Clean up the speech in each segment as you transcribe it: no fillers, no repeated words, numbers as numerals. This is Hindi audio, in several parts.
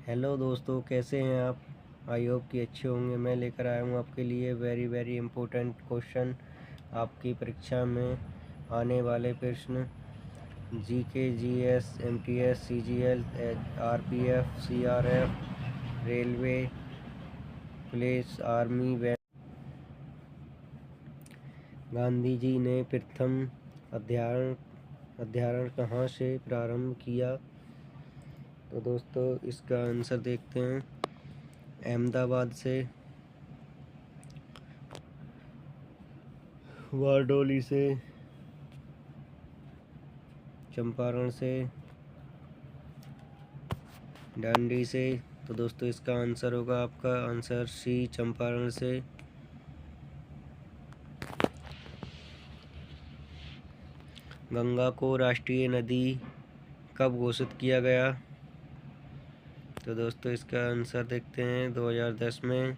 हेलो दोस्तों, कैसे हैं आप। आई होप कि अच्छे होंगे। मैं लेकर आया हूँ आपके लिए वेरी इम्पोर्टेंट क्वेश्चन। आपकी परीक्षा में आने वाले प्रश्न GK, GS, MTS, CGL, RPF, CRF, railway, police, army. Gandhi ji ने प्रथम अध्यारण कहाँ से प्रारंभ किया। तो दोस्तों इसका आंसर देखते हैं। अहमदाबाद से, बारडोली से, चंपारण से, डांडी से। तो दोस्तों इसका आंसर होगा आपका आंसर सी, चंपारण से। गंगा को राष्ट्रीय नदी कब घोषित किया गया। तो दोस्तों इसका आंसर देखते हैं 2010 में,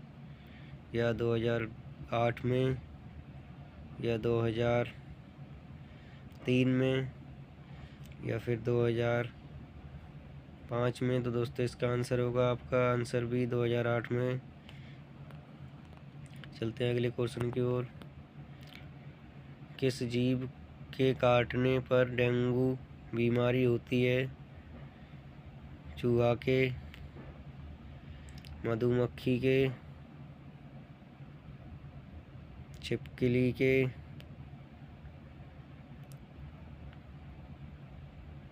या 2008 में, या 2003 में, या फिर 2005 में। तो दोस्तों इसका आंसर होगा आपका आंसर भी 2008 में। चलते हैं अगले क्वेश्चन की ओर। किस जीव के काटने पर डेंगू बीमारी होती है। चूहा के, मधुमक्खी के, छिपकली के,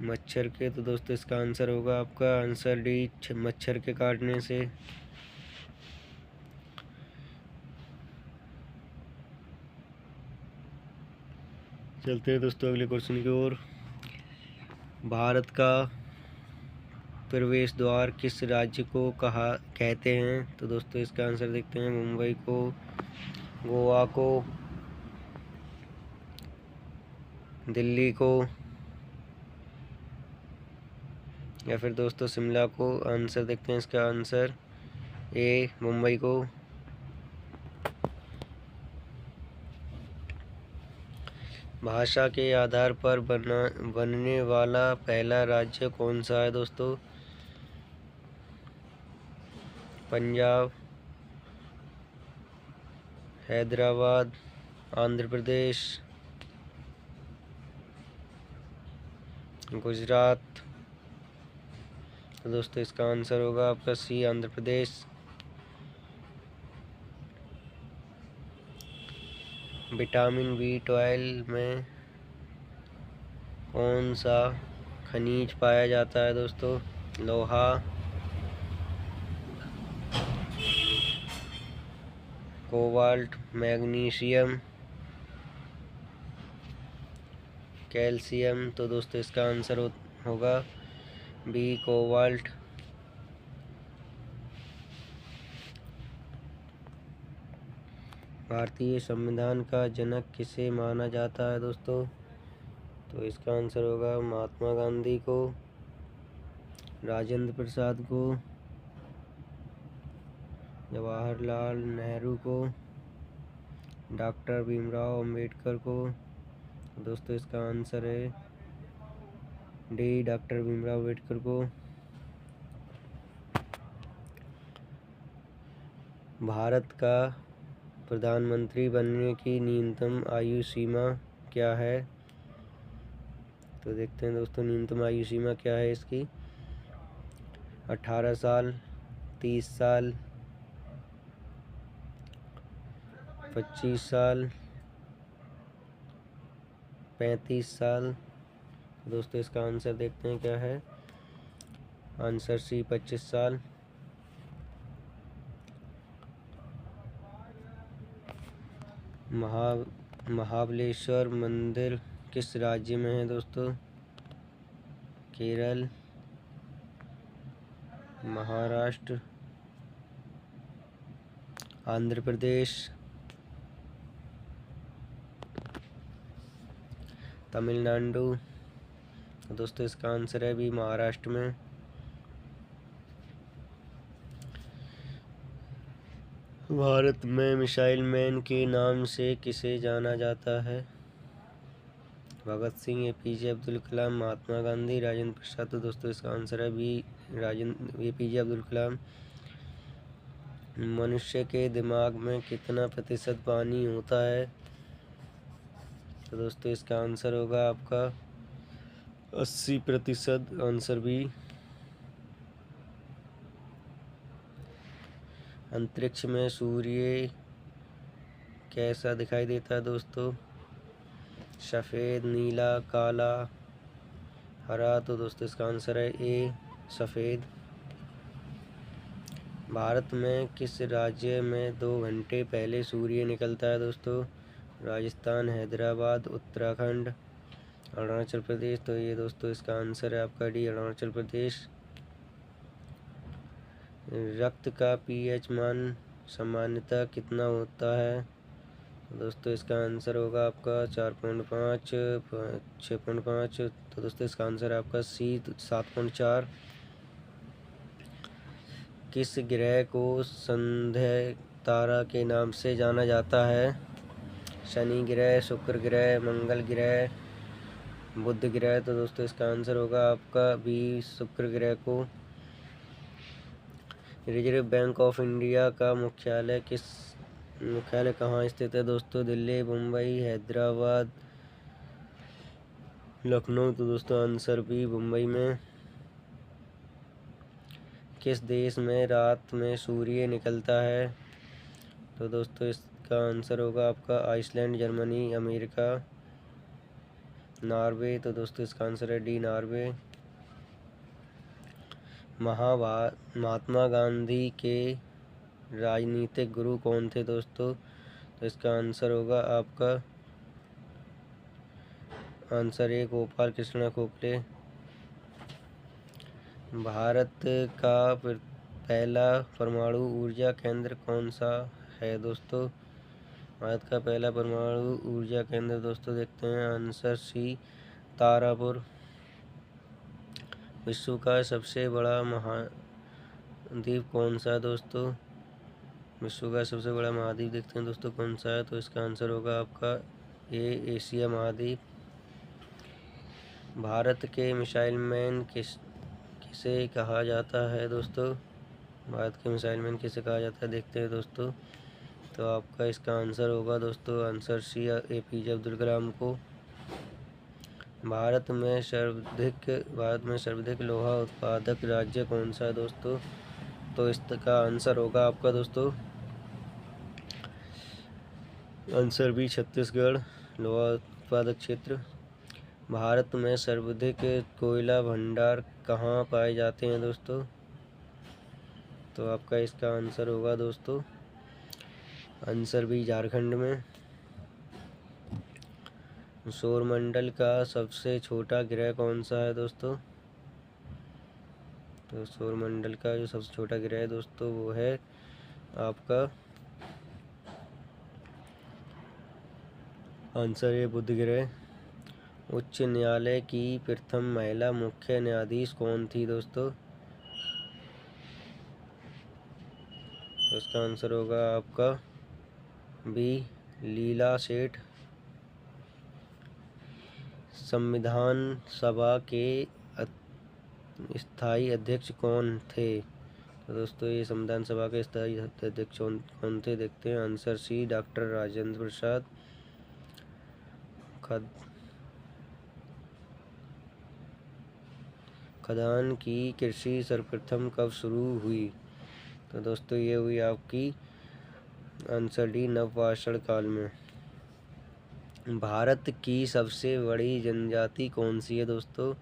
मच्छर के। तो दोस्तों इसका आंसर होगा आपका आंसर डी, मच्छर के काटने से। चलते हैं दोस्तों अगले क्वेश्चन की ओर। भारत का प्रवेश द्वार किस राज्य को कहते हैं। तो दोस्तों इसका आंसर देखते हैं। मुंबई को, गोवा को, दिल्ली को, या फिर दोस्तों शिमला को। आंसर देखते हैं इसका आंसर ए, मुंबई को। भाषा के आधार पर बनने वाला पहला राज्य कौन सा है दोस्तों। पंजाब, हैदराबाद, आंध्र प्रदेश, गुजरात। तो दोस्तों इसका आंसर होगा आपका सी, आंध्र प्रदेश। विटामिन B12 में कौन सा खनिज पाया जाता है दोस्तों। लोहा, कोबाल्ट, मैग्नीशियम, कैल्शियम। तो दोस्तों इसका आंसर होगा बी, कोबाल्ट। भारतीय संविधान का जनक किसे माना जाता है दोस्तों। तो इसका आंसर होगा महात्मा गांधी को, राजेंद्र प्रसाद को, जवाहरलाल नेहरू को, डॉक्टर भीमराव अंबेडकर को। दोस्तों इसका आंसर है डी, डॉक्टर भीमराव अंबेडकर को। भारत का प्रधानमंत्री बनने की न्यूनतम आयु सीमा क्या है। तो देखते हैं दोस्तों न्यूनतम आयु सीमा क्या है इसकी। 18 साल, 30 साल, 25 साल, 35 साल। दोस्तों इसका आंसर देखते हैं क्या है। आंसर सी, 25 साल। महाबलेश्वर मंदिर किस राज्य में है दोस्तों। केरल, महाराष्ट्र, आंध्र प्रदेश, तमिलनाडु। दोस्तों इसका आंसर है भी महाराष्ट्र में। भारत में मिसाइल मैन के नाम से किसे जाना जाता है। भगत सिंह, एपीजे अब्दुल कलाम, महात्मा गांधी, राजेंद्र प्रसाद। तो दोस्तों इसका आंसर है बी, एपीजे अब्दुल कलाम। मनुष्य के दिमाग में कितना प्रतिशत पानी होता है? तो दोस्तों इसका आंसर होगा आपका 80%, आंसर बी। अंतरिक्ष में सूर्य कैसा दिखाई देता है दोस्तों? सफ़ेद, नीला, काला, हरा। तो दोस्तों इसका आंसर है ए, सफ़ेद। भारत में किस राज्य में 2 घंटे पहले सूर्य निकलता है दोस्तों? राजस्थान, हैदराबाद, उत्तराखंड, अरुणाचल प्रदेश। तो ये दोस्तों इसका आंसर है आपका डी, अरुणाचल प्रदेश। रक्त का पीएच मान सामान्यतः कितना होता है? दोस्तों इसका आंसर होगा आपका 4.5, 6.5। तो दोस्तों इसका आंसर है आपका सी, 7.4। किस ग्रह को संदेह तारा के नाम से जाना जाता है? शनि ग्रह, शुक्र ग्रह, मंगल ग्रह, बुध ग्रह। तो दोस्तों इसका आंसर होगा आपका बी, शुक्र ग्रह को। रिजर्व बैंक ऑफ इंडिया का मुख्यालय कहाँ स्थित है दोस्तों? दिल्ली, मुंबई, हैदराबाद, लखनऊ। तो दोस्तों आंसर बी, मुंबई में। किस देश में रात में सूर्य निकलता है? तो दोस्तों इसका आंसर होगा आपका आइसलैंड, जर्मनी, अमेरिका, नॉर्वे। तो दोस्तों इसका आंसर है डी, नॉर्वे। महात्मा गांधी के राजनीतिक गुरु कौन थे दोस्तों? तो इसका आंसर होगा आपका आंसर ए, गोपाल कृष्ण गोखले। भारत का पहला परमाणु ऊर्जा केंद्र कौन सा है दोस्तों? भारत का पहला परमाणु ऊर्जा केंद्र दोस्तों देखते हैं, आंसर सी, तारापुर। विश्व का सबसे बड़ा महाद्वीप कौन सा है दोस्तों? विश्व का सबसे बड़ा महाद्वीप देखते हैं दोस्तों कौन सा है? तो इसका आंसर होगा आपका ए, एशिया महाद्वीप। भारत के मिसाइल मैन किसे कहा जाता है दोस्तों? भारत के मिसाइल मैन किसे कहा जाता है देखते हैं दोस्तों। तो आपका इसका आंसर होगा दोस्तों answer C, APJ Abdul Kalam को। भारत में सर्वाधिक लोहा उत्पादक राज्य कौन सा है दोस्तों? तो इसका आंसर होगा आपका दोस्तों आंसर भी, छत्तीसगढ़, लोहा उत्पादक क्षेत्र। भारत में सर्वाधिक कोयला भंडार कहाँ पाए जाते हैं दोस्तों? तो आपका इसका आंसर होगा दोस्तों आंसर भी, झारखंड में। सौरमंडल का सबसे छोटा ग्रह कौन सा है दोस्तों? तो सौरमंडल का जो सबसे छोटा ग्रह है दोस्तों वो है आपका आंसर है बुध ग्रह। उच्च न्यायालय की प्रथम महिला मुख्य न्यायाधीश कौन थी दोस्तों? तो इसका आंसर होगा आपका बी, लीला सेठ। संविधान सभा के स्थायी अध्यक्ष कौन थे? तो दोस्तों ये संविधान सभा के स्थायी अध्यक्ष कौन थे देखते हैं, आंसर सी, डॉक्टर राजेंद्र प्रसाद। खदान की कृषि सर्वप्रथम कब शुरू हुई? तो दोस्तों ये हुई आपकी आंसर डी, नवपाषाण काल में। भारत की सबसे बड़ी जनजाति कौन सी है दोस्तों?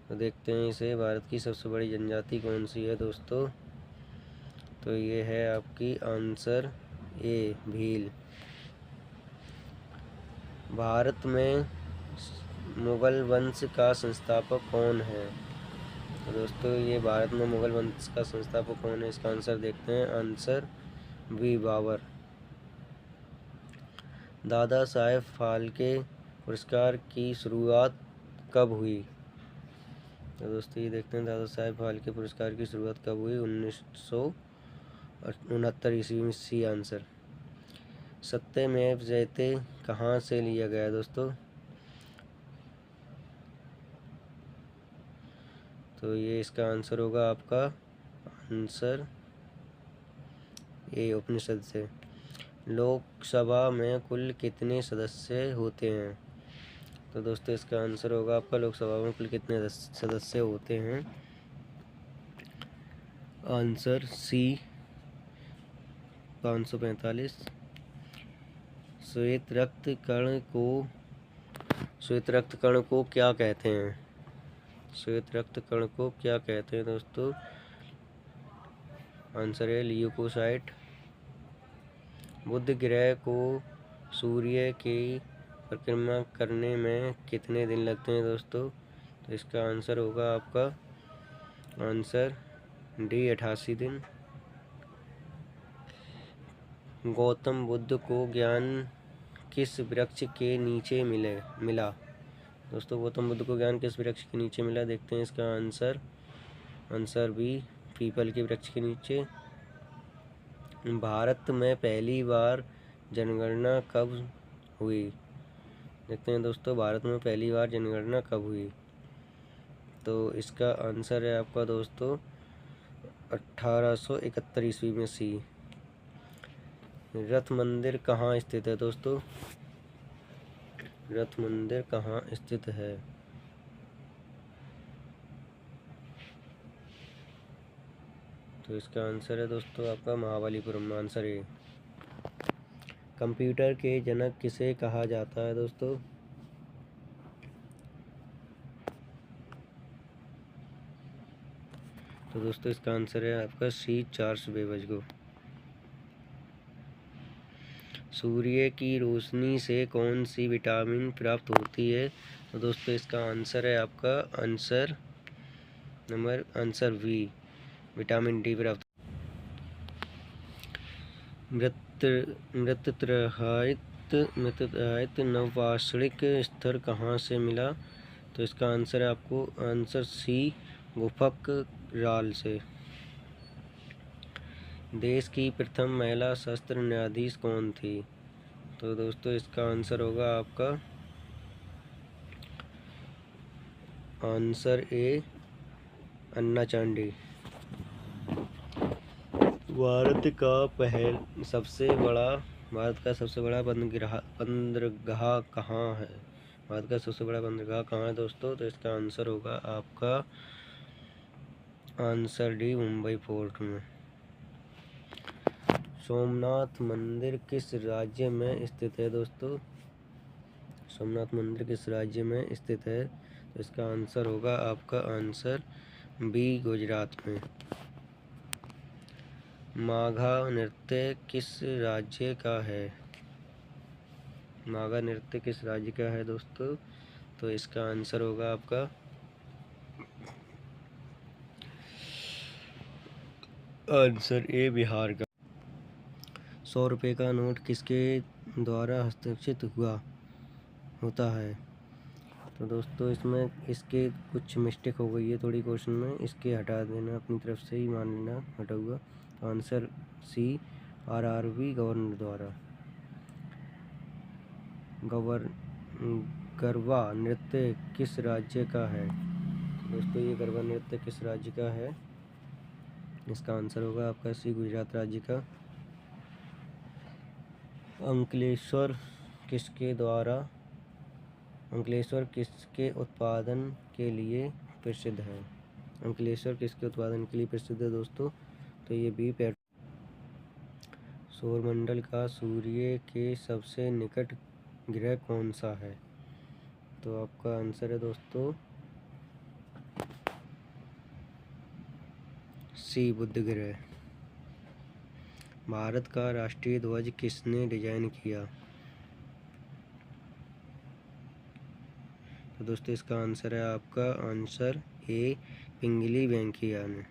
तो देखते हैं इसे, भारत की सबसे बड़ी जनजाति कौन सी है दोस्तों? तो ये है आपकी आंसर ए, भील। भारत में मुगल वंश का संस्थापक कौन है? तो दोस्तों ये भारत में मुगल वंश का संस्थापक कौन है, इसका आंसर देखते हैं, आंसर बी, बाबर। दादा साहेब फाल्के पुरस्कार की शुरुआत कब हुई? तो दोस्तों ये देखते हैं दादा साहेब फाल्के पुरस्कार की शुरुआत कब हुई, 1969 ईस्वी में, सी आंसर। सत्यमेव जयते कहाँ से लिया गया दोस्तों? तो ये इसका आंसर होगा आपका आंसर ए, उपनिषद से। लोकसभा में कुल कितने सदस्य होते हैं? तो दोस्तों इसका आंसर होगा आपका लोकसभा में कुल कितने सदस्य होते हैं? Answer C, 545। श्वेत रक्त कण को क्या कहते हैं? श्वेत रक्त कण को क्या कहते हैं दोस्तों? आंसर है ल्यूकोसाइट। बुध ग्रह को सूर्य की परिक्रमा करने में कितने दिन लगते हैं दोस्तों? तो इसका आंसर होगा आपका आंसर डी, 88 दिन। गौतम बुद्ध को ज्ञान किस वृक्ष के नीचे मिला? दोस्तों गौतम बुद्ध को ज्ञान किस वृक्ष के नीचे मिला? देखते हैं इसका आंसर बी, पीपल के वृक्ष के नीचे। भारत में पहली बार जनगणना कब हुई? देखते हैं दोस्तों भारत में पहली बार जनगणना कब हुई? तो इसका आंसर है आपका दोस्तों 1871 ईस्वी में, सी। रथ मंदिर कहाँ स्थित है दोस्तों? रथ मंदिर कहाँ स्थित है? तो इसका आंसर है दोस्तों आपका महाबलीपुरम, आंसर ए। कंप्यूटर के जनक किसे कहा जाता है दोस्तों? तो दोस्तों इसका आंसर है आपका सी, चार्ल्स बेबेज को। सूर्य की रोशनी से कौन सी विटामिन प्राप्त होती है? तो दोस्तों इसका आंसर है आपका आंसर वी, विटामिन डी प्राप्त। मृतत्राहित नवपाषाणिक स्तर कहाँ से मिला? तो इसका आंसर है आपको आंसर सी, गुफक राल से। देश की प्रथम महिला सशस्त्र न्यायाधीश कौन थी? तो दोस्तों इसका आंसर होगा आपका आंसर ए, अन्ना चांडी। भारत का सबसे बड़ा बंदरगाह कहाँ है? भारत का सबसे बड़ा बंदरगाह कहाँ है दोस्तों? तो इसका आंसर होगा आपका आंसर डी, मुंबई पोर्ट में। सोमनाथ मंदिर किस राज्य में स्थित है दोस्तों? सोमनाथ मंदिर किस राज्य में स्थित है? तो इसका आंसर होगा आपका आंसर बी, गुजरात में। माघा नृत्य किस राज्य का है? माघा नृत्य किस राज्य का है दोस्तों? तो इसका आंसर होगा आपका आंसर ए, बिहार का। 100 रुपये का नोट किसके द्वारा हस्ताक्षरित होता है? तो दोस्तों इसमें इसके कुछ मिस्टेक हो गई है थोड़ी क्वेश्चन में, इसके हटा देना, अपनी तरफ से ही मान लेना हटा हुआ। तो आंसर सी, RRB गवर्नर द्वारा। गरबा नृत्य किस राज्य का है? दोस्तों ये गरबा नृत्य किस राज्य का है? इसका आंसर होगा आपका सी, गुजरात राज्य का। अंकलेश्वर किसके उत्पादन के लिए प्रसिद्ध है? अंकलेश्वर किसके उत्पादन के लिए प्रसिद्ध है दोस्तों? तो ये भी सौरमंडल का सूर्य के सबसे निकट ग्रह कौन सा है? तो आपका आंसर है दोस्तों सी, बुध ग्रह। भारत का राष्ट्रीय ध्वज किसने डिजाइन किया? तो दोस्तों इसका आंसर है आपका आंसर ए, पिंगली वेंकैया ने।